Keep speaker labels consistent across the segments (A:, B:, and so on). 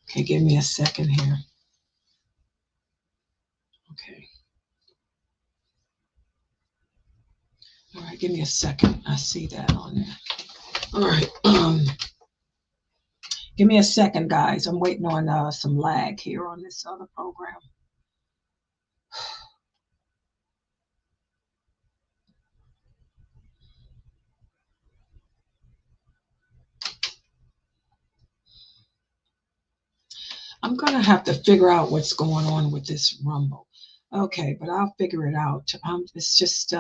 A: Okay, give me a second here. Okay. All right, give me a second. I see that on there. All right. Give me a second, guys. I'm waiting on some lag here on this other program. I'm going to have to figure out what's going on with this Rumble. Okay, but I'll figure it out. It's just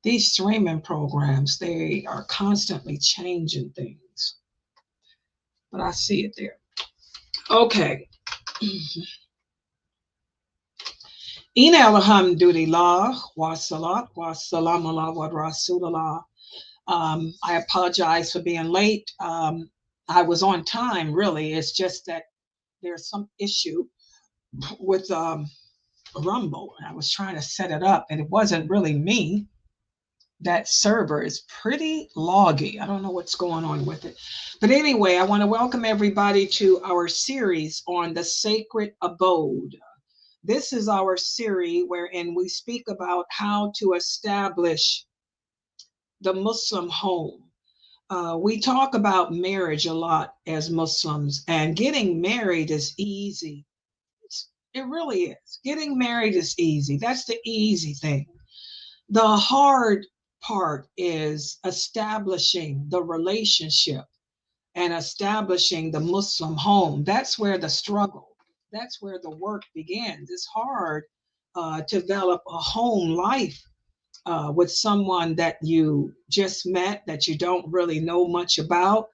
A: these streaming programs, they are constantly changing things. But I see it there. Okay. Ina alhamdulillah wa salat wa salam ala wa rasulullah. I apologize for being late. I was on time, really. It's just that there's some issue with Rumble. I was trying to set it up, and it wasn't really me. That server is pretty loggy. I don't know what's going on with it. But anyway, I want to welcome everybody to our series on the sacred abode. This is our series wherein we speak about how to establish the Muslim home. We talk about marriage a lot as Muslims, and getting married is easy. It really is. Getting married is easy. That's the easy thing. The hard part is establishing the relationship and establishing the Muslim home. That's where the struggle, that's where the work begins. It's hard to develop a home life with someone that you just met, that you don't really know much about.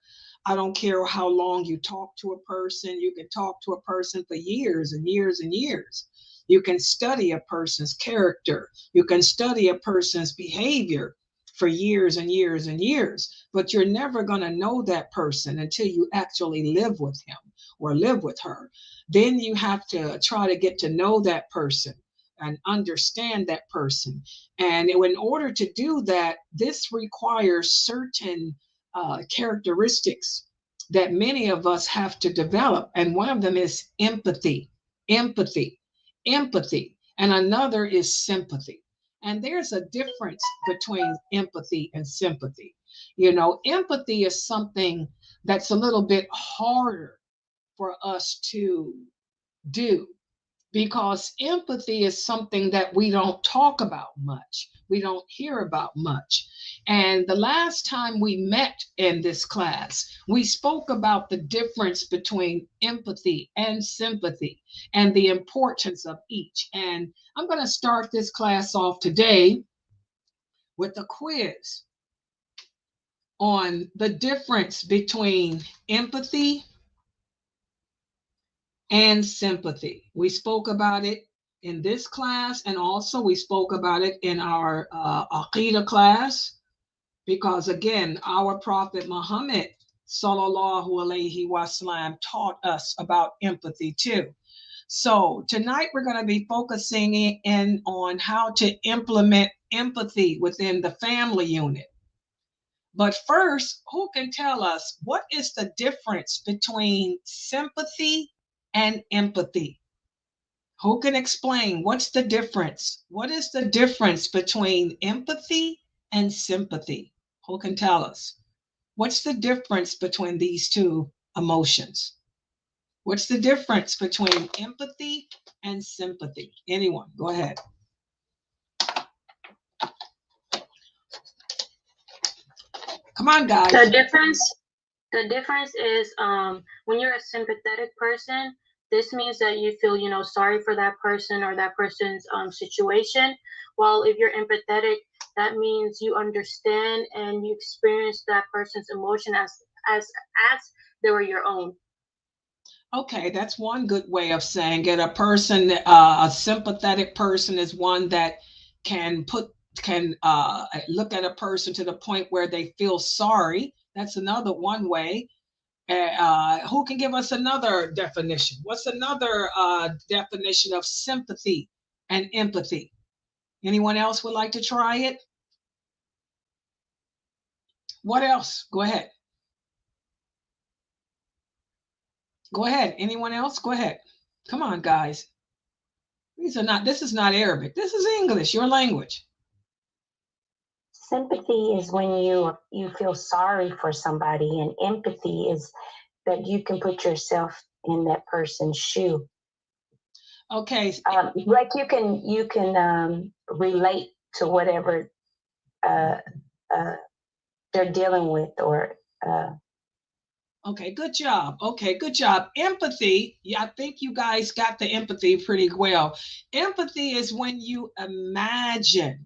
A: I don't care how long you talk to a person. You can talk to a person for years and years and years. You can study a person's character. You can study a person's behavior for years and years and years, but you're never going to know that person until you actually live with him or live with her. Then you have to try to get to know that person and understand that person. And in order to do that, this requires certain characteristics that many of us have to develop. And one of them is empathy, empathy, empathy. And another is sympathy. And there's a difference between empathy and sympathy. You know, empathy is something that's a little bit harder for us to do, because empathy is something that we don't talk about much. We don't hear about much. And the last time we met in this class, we spoke about the difference between empathy and sympathy and the importance of each. And I'm going to start this class off today with a quiz on the difference between empathy and sympathy. We spoke about it in this class, and also we spoke about it in our Aqidah class, because again, our Prophet Muhammad sallallahu alaihi wasallam taught us about empathy too. So tonight we're going to be focusing in on how to implement empathy within the family unit. But first, who can tell us what is the difference between sympathy and empathy? Who can explain what's the difference? What is the difference between empathy and sympathy? Who can tell us? What's the difference between these two emotions? What's the difference between empathy and sympathy? Anyone, go ahead. Come on, guys.
B: The difference is when you're a sympathetic person, this means that you feel, sorry for that person or that person's situation. While if you're empathetic, that means you understand and you experience that person's emotion as they were your own.
A: Okay, that's one good way of saying it. A sympathetic person is one that can look at a person to the point where they feel sorry. That's another one way. Who can give us another definition? What's another definition of sympathy and empathy? Anyone else would like to try it? What else? Go ahead. Go ahead. Anyone else? Go ahead. Come on, guys. This is not Arabic. This is English, your language.
C: Sympathy is when you feel sorry for somebody, and empathy is that you can put yourself in that person's shoe.
A: Okay.
C: Like you can relate to whatever uh, uh, they're dealing with, or
A: okay, good job. Okay, good job. Empathy, yeah, I think you guys got the empathy pretty well. Empathy is when you imagine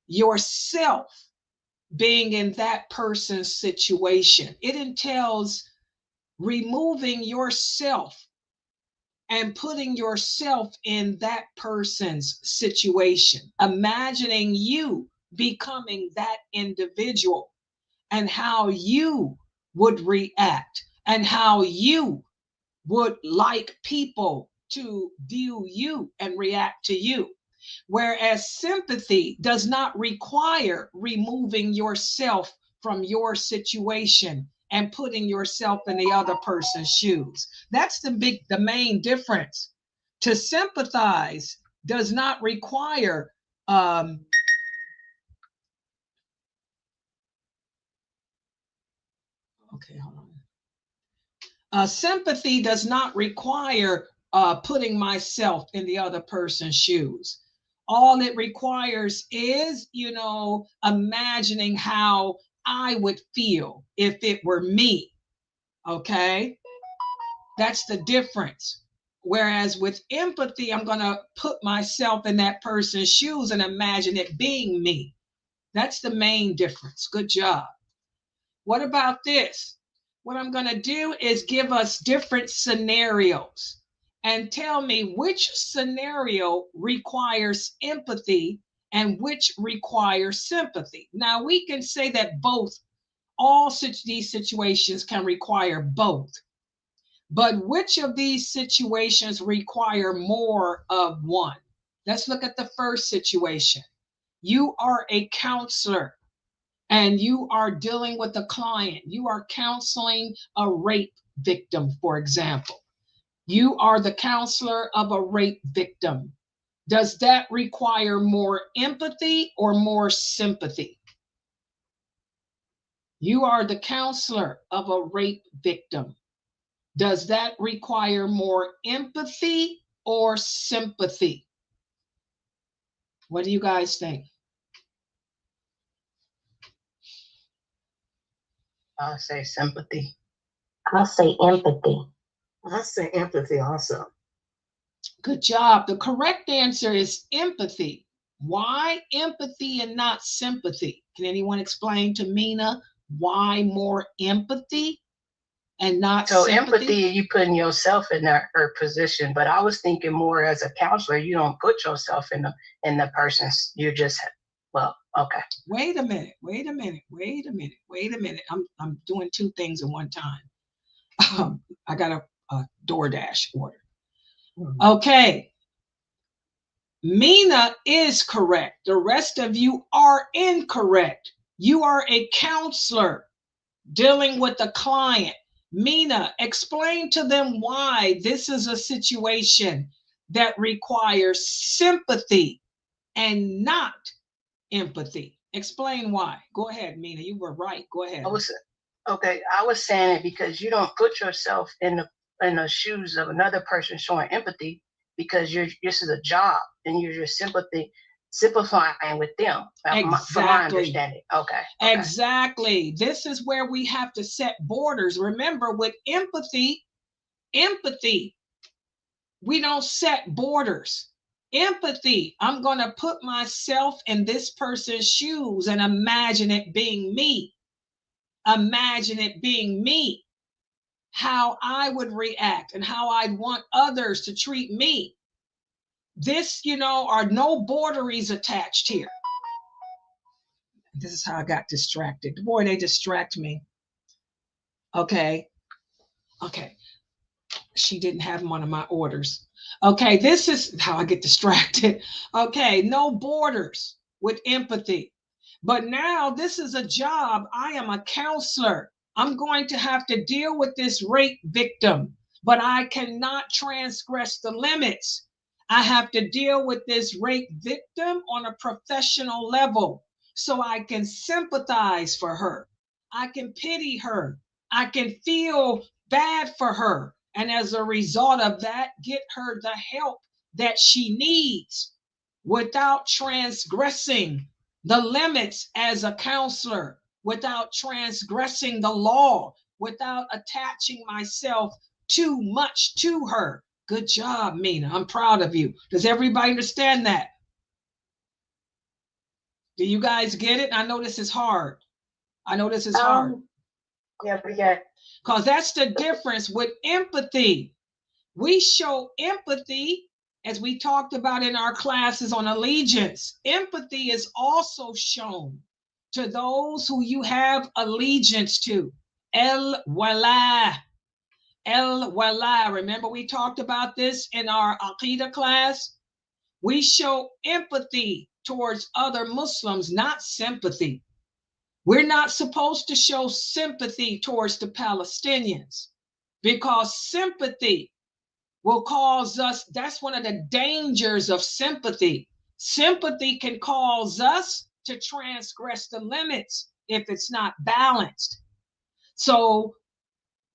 A: yourself being in that person's situation. It entails removing yourself and putting yourself in that person's situation, imagining you becoming that individual and how you would react and how you would like people to view you and react to you. Whereas sympathy does not require removing yourself from your situation and putting yourself in the other person's shoes. That's the main difference. To sympathize does not require okay, hold on. Sympathy does not require putting myself in the other person's shoes. All it requires is, imagining how I would feel if it were me. Okay? That's the difference. Whereas with empathy, I'm going to put myself in that person's shoes and imagine it being me. That's the main difference. Good job. What about this? What I'm going to do is give us different scenarios and tell me which scenario requires empathy and which requires sympathy. Now, we can say that these situations can require both. But which of these situations require more of one? Let's look at the first situation. You are a counselor and you are dealing with a client. You are counseling a rape victim, for example. You are the counselor of a rape victim. Does that require more empathy or more sympathy? You are the counselor of a rape victim. Does that require more empathy or sympathy? What do you guys think?
D: I'll say sympathy.
C: I'll say empathy.
D: I'll say empathy also.
A: Good job. The correct answer is empathy. Why empathy and not sympathy? Can anyone explain to Mina why more empathy and not
D: So
A: sympathy?
D: empathy, you putting yourself in her position, but I was thinking more as a counselor, you don't put yourself in the person's. You just okay.
A: Wait a minute. I'm doing two things at one time. I got a DoorDash order. Okay. Mina is correct. The rest of you are incorrect. You are a counselor dealing with a client. Mina, explain to them why this is a situation that requires sympathy and not empathy. Explain why. Go ahead, Mina. You were right. Go ahead.
D: I was saying it because you don't put yourself in the shoes of another person showing empathy, because this is a job and you're just simplifying with them.
A: Exactly.
D: From my understanding. Okay.
A: Exactly. This is where we have to set borders. Remember, with empathy, we don't set borders. Empathy, I'm going to put myself in this person's shoes and imagine it being me. Imagine it being me, how I would react and how I'd want others to treat me. This, are no borderies attached here. This is how I got distracted. Boy, they distract me. Okay. She didn't have one of my orders. Okay, this is how I get distracted. Okay, no borders with empathy. But now this is a job. I am a counselor. I'm going to have to deal with this rape victim. but I cannot transgress the limits. I have to deal with this rape victim on a professional level so I can sympathize for her. I can pity her. I can feel bad for her. And as a result of that, get her the help that she needs without transgressing the limits as a counselor, without transgressing the law, without attaching myself too much to her. Good job, Mina. I'm proud of you. Does everybody understand that? Do you guys get it? I know this is hard. I know this is hard.
D: Yeah, we got.
A: Because that's the difference with empathy. We show empathy, as we talked about in our classes on allegiance. Empathy is also shown to those who you have allegiance to. El wala. El wala. Remember we talked about this in our Aqidah class? We show empathy towards other Muslims, not sympathy. We're not supposed to show sympathy towards the Palestinians because sympathy will cause us, that's one of the dangers of sympathy. Sympathy can cause us to transgress the limits if it's not balanced. So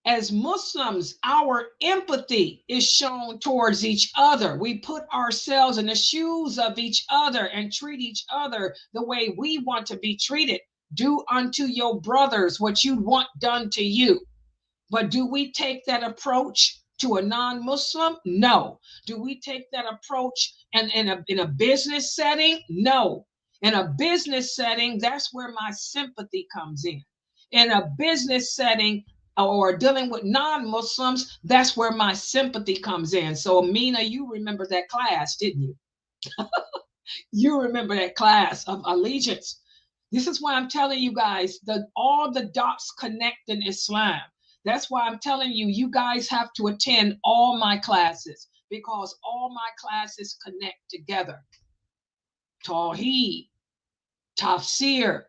A: as Muslims, our empathy is shown towards each other. We put ourselves in the shoes of each other and treat each other the way we want to be treated. Do unto your brothers what you want done to you. But do we take that approach to a non-Muslim? No. Do we take that approach in a business setting? No. In a business setting, that's where my sympathy comes in. In a business setting or dealing with non-Muslims, that's where my sympathy comes in. So Mina, you remember that class, didn't you? You remember that class of allegiance. This is why I'm telling you guys that all the dots connect in Islam. That's why I'm telling you, you guys have to attend all my classes because all my classes connect together. Tawheed, tafsir,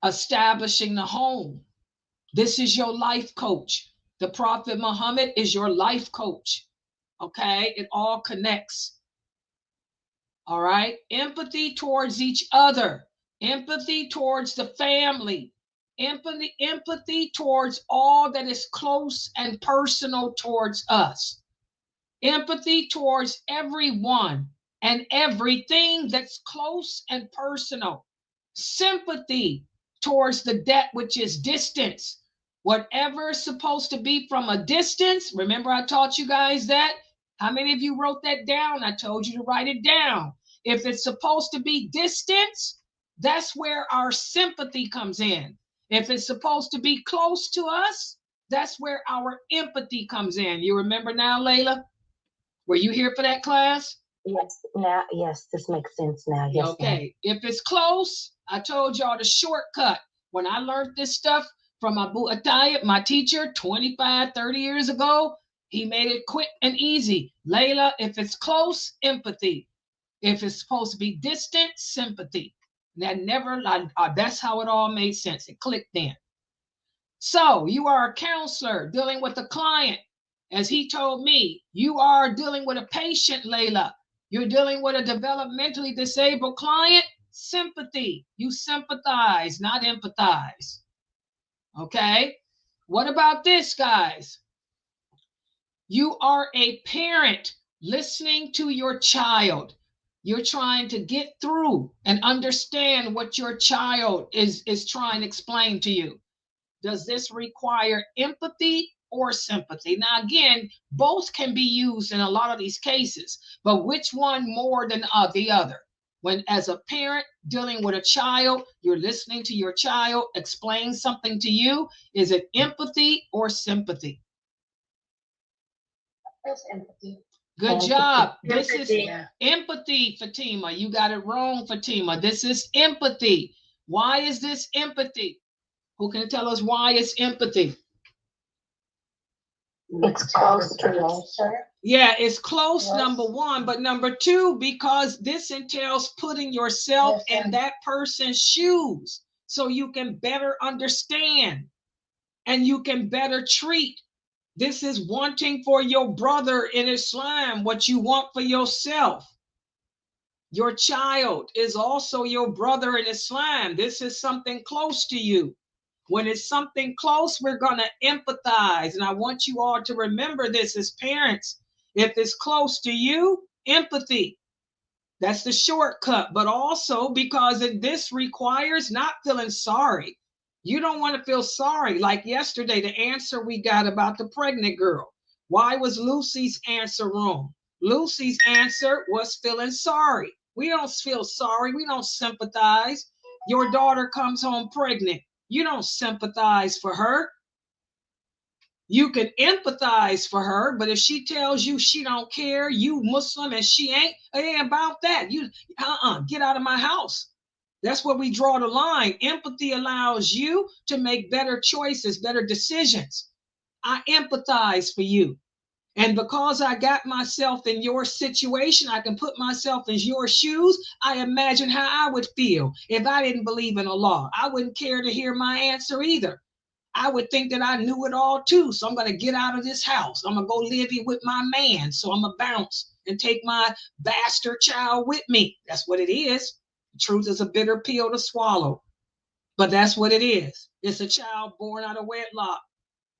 A: establishing the home. This is your life coach. The Prophet Muhammad is your life coach. Okay, it all connects. All right, empathy towards each other. Empathy towards the family, empathy towards all that is close and personal towards us, empathy towards everyone and everything that's close and personal, sympathy towards the debt which is distance. Whatever is supposed to be from a distance, remember I taught you guys that? How many of you wrote that down? I told you to write it down. If it's supposed to be distance, that's where our sympathy comes in. If it's supposed to be close to us, that's where our empathy comes in. You remember now, Laila? Were you here for that class?
C: Yes, now, yes, this makes sense now. Yes.
A: Okay, if it's close, I told y'all the shortcut. When I learned this stuff from Abu Atayib, my teacher, 25, 30 years ago, he made it quick and easy. Laila, if it's close, empathy. If it's supposed to be distant, sympathy. That never, that's how it all made sense. It clicked in. So you are a counselor dealing with a client. As he told me, you are dealing with a patient, Laila. You're dealing with a developmentally disabled client. Sympathy. You sympathize, not empathize. Okay? What about this, guys? You are a parent listening to your child. You're trying to get through and understand what your child is trying to explain to you. Does this require empathy or sympathy? Now, again, both can be used in a lot of these cases, but which one more than the other? When, as a parent dealing with a child, you're listening to your child explain something to you, is it empathy or sympathy?
D: That's empathy.
A: Good job. This
B: Empathy.
A: is empathy, Fatima. You got it wrong, Fatima. This is empathy. Why is this empathy? Who can tell us why it's empathy?
C: It's close to us.
A: Yeah, it's close, number one. But number two, because this entails putting yourself in that person's shoes so you can better understand and you can better treat This is wanting for your brother in Islam what you want for yourself. Your child is also your brother in Islam. This is something close to you. When it's something close, we're going to empathize. And I want you all to remember this as parents. If it's close to you, empathy. That's the shortcut. But also because this requires not feeling sorry. You don't want to feel sorry. Like yesterday, the answer we got about the pregnant girl. Why was Lucy's answer wrong? Lucy's answer was feeling sorry. We don't feel sorry. We don't sympathize. Your daughter comes home pregnant. You don't sympathize for her. You can empathize for her, but if she tells you she don't care, you Muslim, and she ain't, it ain't about that. You get out of my house. That's where we draw the line. Empathy allows you to make better choices, better decisions. I empathize for you. And because I got myself in your situation, I can put myself in your shoes. I imagine how I would feel if I didn't believe in Allah. I wouldn't care to hear my answer either. I would think that I knew it all too. So I'm going to get out of this house. I'm going to go live here with my man. So I'm going to bounce and take my bastard child with me. That's what it is. The truth is a bitter pill to swallow. But that's what it is. It's a child born out of wedlock.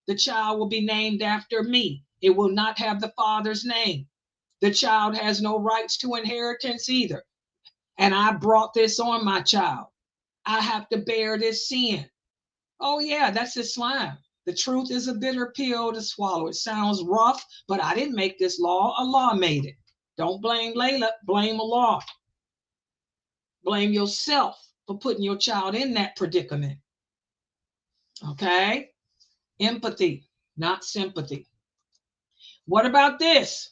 A: The child will be named after me. It will not have the father's name. The child has no rights to inheritance either. And I brought this on my child. I have to bear this sin. Oh yeah, that's Islam. The truth is a bitter pill to swallow. It sounds rough, but I didn't make this law. Allah made it. Don't blame Laila, blame Allah. Blame yourself for putting your child in that predicament. Okay? Empathy, not sympathy. What about this?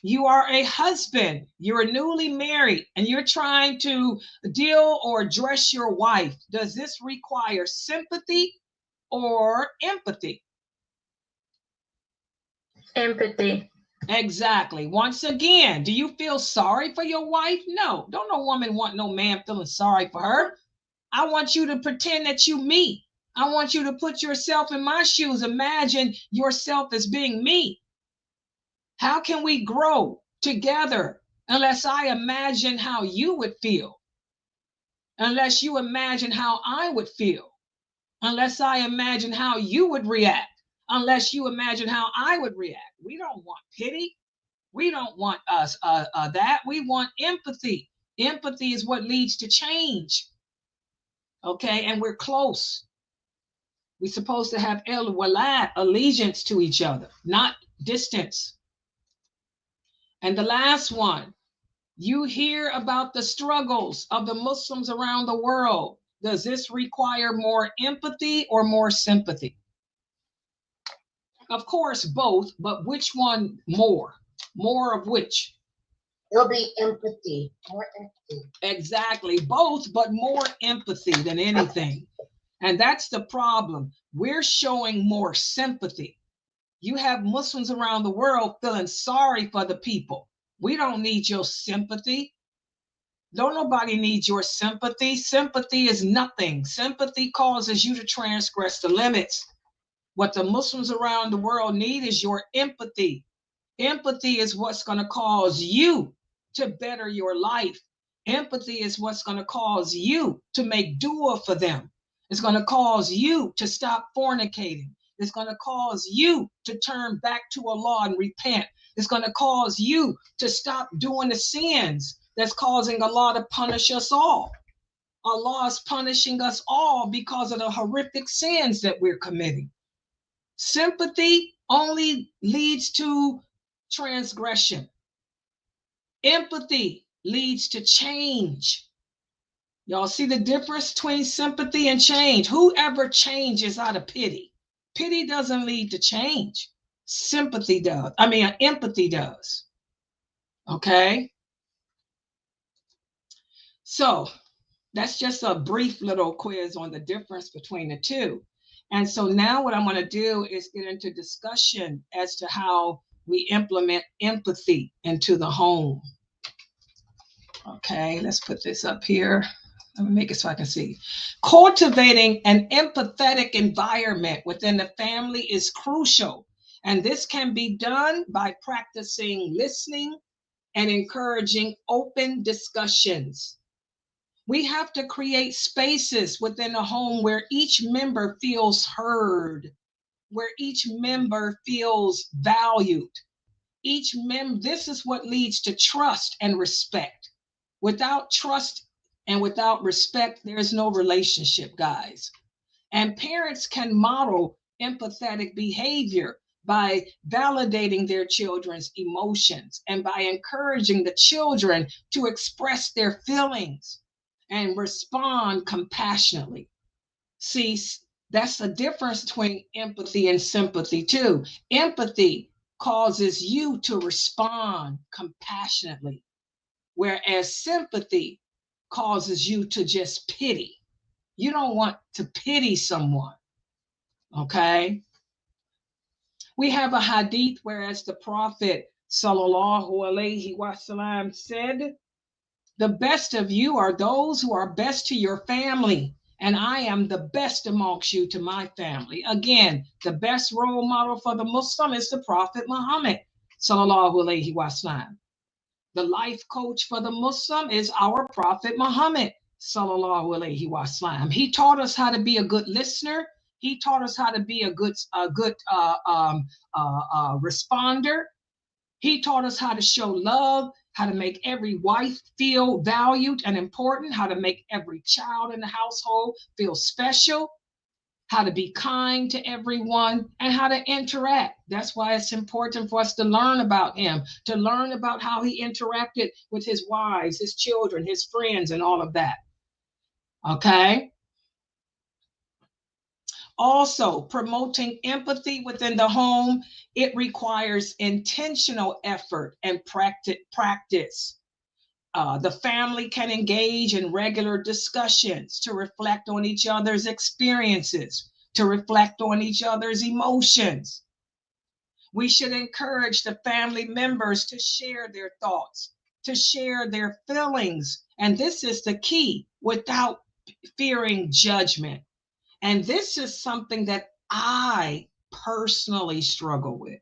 A: You are a husband, you're newly married, and you're trying to deal or address your wife. Does this require sympathy or empathy?
B: Empathy.
A: Exactly. Once again, do you feel sorry for your wife? No. Don't no woman want no man feeling sorry for her. I want you to pretend that you me. I want you to put yourself in my shoes. Imagine yourself as being me. How can we grow together unless I imagine how you would feel? Unless you imagine how I would feel? Unless I imagine how you would react? Unless you imagine how I would react? We don't want pity. We don't want that. We want empathy. Empathy is what leads to change. Okay, and we're close. We're supposed to have walad, allegiance to each other, not distance. And the last one, you hear about the struggles of the Muslims around the world. Does this require more empathy or more sympathy? Of course, both, but which one more? More of which?
C: It'll be empathy, more empathy.
A: Exactly, both, but more empathy than anything. And that's the problem. We're showing more sympathy. You have Muslims around the world feeling sorry for the people. We don't need your sympathy. Don't nobody need your sympathy. Sympathy is nothing. Sympathy causes you to transgress the limits. What the Muslims around the world need is your empathy. Empathy is what's going to cause you to better your life. Empathy is what's going to cause you to make dua for them. It's going to cause you to stop fornicating. It's going to cause you to turn back to Allah and repent. It's going to cause you to stop doing the sins that's causing Allah to punish us all. Allah is punishing us all because of the horrific sins that we're committing. Sympathy only leads to transgression. Empathy leads to change. Y'all see the difference between sympathy and change? Whoever changes out of pity. Pity doesn't lead to change. Sympathy does. Empathy does. Okay? So that's just a brief little quiz on the difference between the two. And so now what I'm going to do is get into discussion as to how we implement empathy into the home. Okay, let's put this up here. Let me make it so I can see. Cultivating an empathetic environment within the family is crucial. And this can be done by practicing listening and encouraging open discussions. We have to create spaces within the home where each member feels heard, where each member feels valued. This is what leads to trust and respect. Without trust and without respect, there's no relationship, guys. And parents can model empathetic behavior by validating their children's emotions and by encouraging the children to express their feelings and respond compassionately. See, that's the difference between empathy and sympathy, too. Empathy causes you to respond compassionately, whereas sympathy causes you to just pity. You don't want to pity someone, okay? We have a hadith whereas the Prophet sallallahu alaihi wasallam said, the best of you are those who are best to your family, and I am the best amongst you to my family. Again, the best role model for the Muslim is the Prophet Muhammad sallallahu alaihi wasallam. The life coach for the Muslim is our Prophet Muhammad sallallahu alaihi wasallam. He taught us how to be a good listener. He taught us how to be a good responder. He taught us how to show love, how to make every wife feel valued and important, how to make every child in the household feel special, how to be kind to everyone, and how to interact. That's why it's important for us to learn about him, to learn about how he interacted with his wives, his children, his friends, and all of that. Okay? Also, promoting empathy within the home, it requires intentional effort and practice. The family can engage in regular discussions to reflect on each other's experiences, to reflect on each other's emotions. We should encourage the family members to share their thoughts, to share their feelings. And this is the key, without fearing judgment. And this is something that I personally struggle with.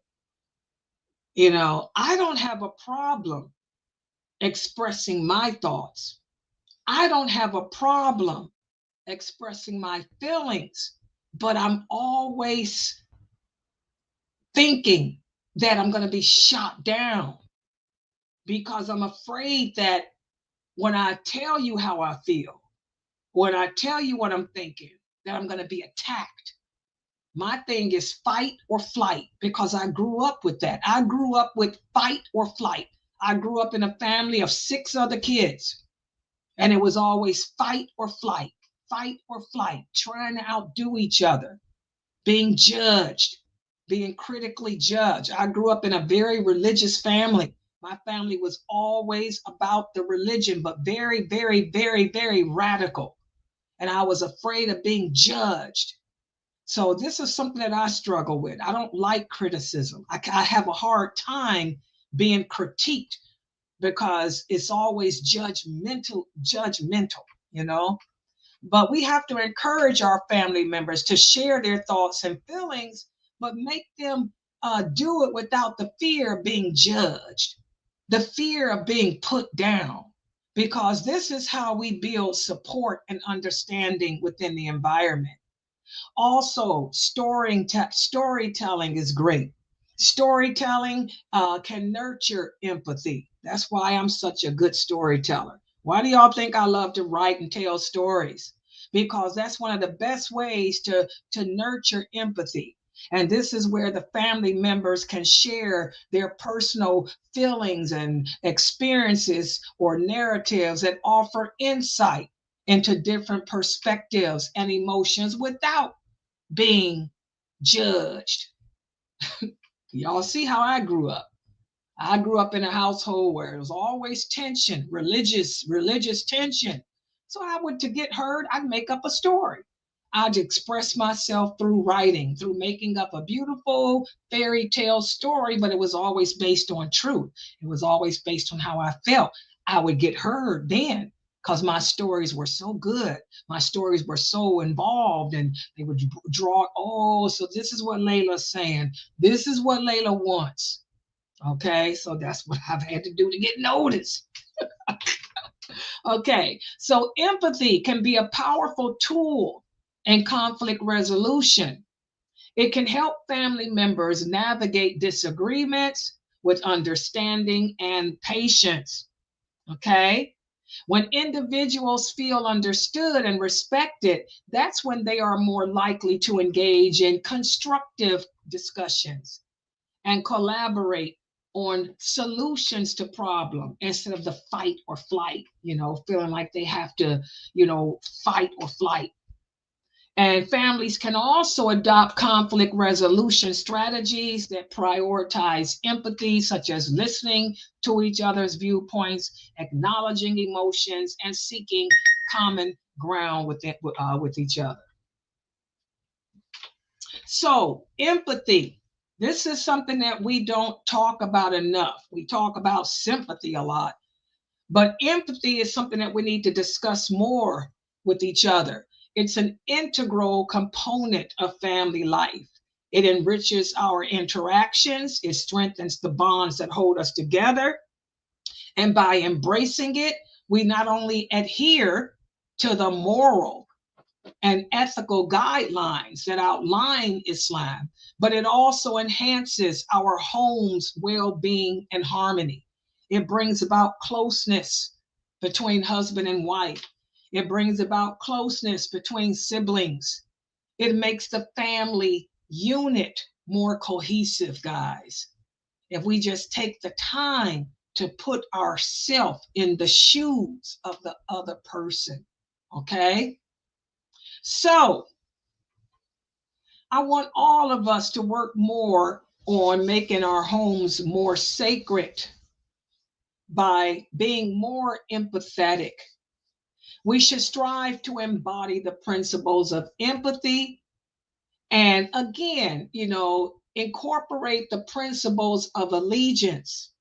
A: You know, I don't have a problem expressing my thoughts. I don't have a problem expressing my feelings, but I'm always thinking that I'm going to be shot down because I'm afraid that when I tell you how I feel, when I tell you what I'm thinking, that I'm going to be attacked. My thing is fight or flight because I grew up with that. I grew up with fight or flight. I grew up in a family of 6 other kids, and it was always fight or flight, trying to outdo each other, being judged, being critically judged. I grew up in a very religious family. My family was always about the religion, but very, very, very, very radical. And I was afraid of being judged. So this is something that I struggle with. I don't like criticism. I have a hard time being critiqued because it's always judgmental, you know. But we have to encourage our family members to share their thoughts and feelings, but make them do it without the fear of being judged, the fear of being put down, because this is how we build support and understanding within the environment. Also, storytelling is great. Storytelling can nurture empathy. That's why I'm such a good storyteller. Why do y'all think I love to write and tell stories? Because that's one of the best ways to nurture empathy. And this is where the family members can share their personal feelings and experiences or narratives that offer insight into different perspectives and emotions without being judged. Y'all see how I grew up. I grew up in a household where there was always tension, religious tension. So I would, to get heard, I'd make up a story. I'd express myself through writing, through making up a beautiful fairy tale story, but it was always based on truth. It was always based on how I felt. I would get heard then because my stories were so good. My stories were so involved, and they would draw, oh, so this is what Laila's saying. This is what Laila wants. Okay, so that's what I've had to do to get noticed. Okay, so empathy can be a powerful tool in conflict resolution. It can help family members navigate disagreements with understanding and patience. Okay, when individuals feel understood and respected, that's when they are more likely to engage in constructive discussions and collaborate on solutions to problem instead of the fight or flight, feeling like they have to, fight or flight. And families can also adopt conflict resolution strategies that prioritize empathy, such as listening to each other's viewpoints, acknowledging emotions, and seeking common ground with each other. So, empathy. This is something that we don't talk about enough. We talk about sympathy a lot, but empathy is something that we need to discuss more with each other. It's an integral component of family life. It enriches our interactions. It strengthens the bonds that hold us together. And by embracing it, we not only adhere to the moral and ethical guidelines that outline Islam, but it also enhances our home's well-being and harmony. It brings about closeness between husband and wife. It brings about closeness between siblings. It makes the family unit more cohesive, guys. If we just take the time to put ourselves in the shoes of the other person, okay? So I want all of us to work more on making our homes more sacred by being more empathetic. We should strive to embody the principles of empathy and, again, incorporate the principles of allegiance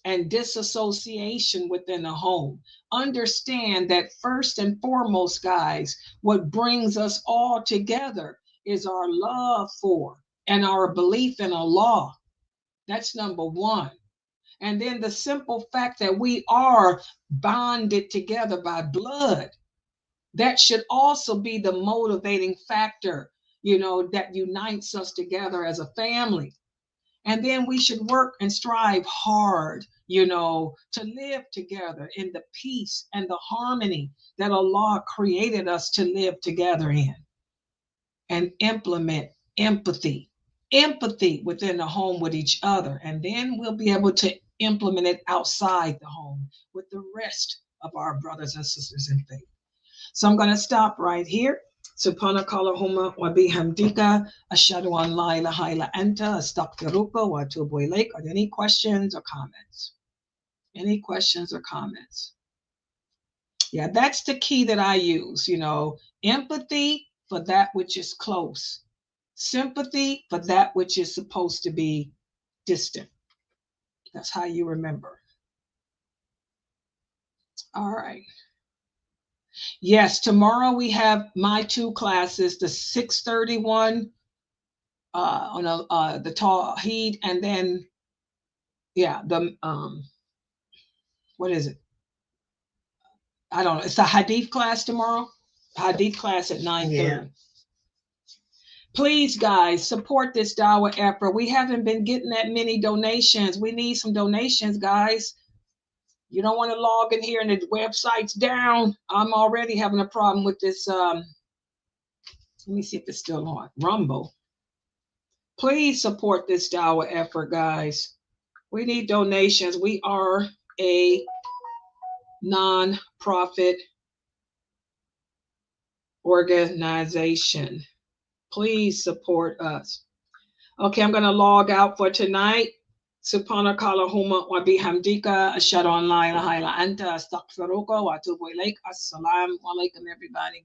A: and disassociation within the home. Understand that first and foremost, guys, what brings us all together is our love for and our belief in Allah. That's number one. And then the simple fact that we are bonded together by blood, that should also be the motivating factor, that unites us together as a family. And then we should work and strive hard, to live together in the peace and the harmony that Allah created us to live together in, and implement empathy within the home with each other. And then we'll be able to implement it outside the home with the rest of our brothers and sisters in faith. So I'm going to stop right here. Subhanakallahumma wa bihamdika ashhadu an la ilaha illa anta astaghfiruka wa atubu ilaik. Are there any questions or comments? Any questions or comments? Yeah, that's the key that I use, empathy for that which is close, sympathy for that which is supposed to be distant. That's how you remember. All right. Yes, tomorrow we have my two classes, the 6:31 on the Tawheed, and then the what is it? I don't know. It's a Hadith class tomorrow. Hadith class at 9:30. Yeah. Please, guys, support this Dawah effort. We haven't been getting that many donations. We need some donations, guys. You don't want to log in here and the website's down. I'm already having a problem with this. Let me see if it's still on. Rumble. Please support this Dawah effort, guys. We need donations. We are a non-profit organization. Please support us. Okay, I'm going to log out for tonight. Subhanakallahumma wa bihamdika ashhadu an la ilaha illa anta astaghfiruka wa atubu ilaik. Assalamu alaikum, everybody.